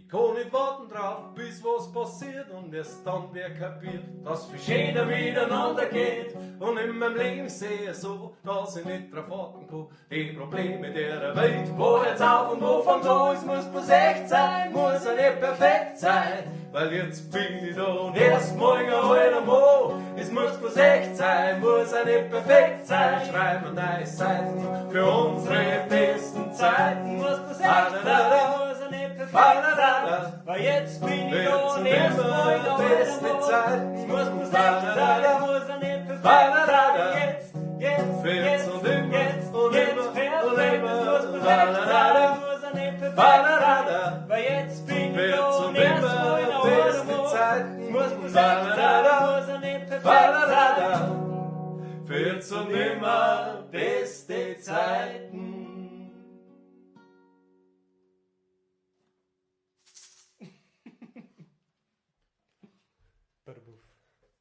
Ich kann nicht warten drauf, bis was passiert und erst dann wer kapiert, dass für jeder miteinander geht. Und in meinem Leben sehe ich so, dass ich nicht drauf warten kann. Die Probleme der Welt, wo jetzt auf und wo von da, es muss bloß echt sein, muss ja nicht perfekt sein. Weil jetzt bin ich da und erst morgen heute Mo. Es muss bloß echt sein, muss ja nicht perfekt sein. Schreiben wir neue Seiten für unsere besten Zeiten. Muss bloß echt sein, muss ja nicht perfekt sein. Weil jetzt bin ich da und erst morgen heute Mo. Es muss bloß echt sein, muss ja nicht perfekt sein. Jetzt und immer und immer und immer. Es muss bloß echt sein, muss ja nicht perfekt sein. Weil jetzt bin ich da und erst morgen heute Mo. Muss bloß echt sein, muss ja nicht perfekt sein. Wird's und immer beste Zeiten. Barbuff.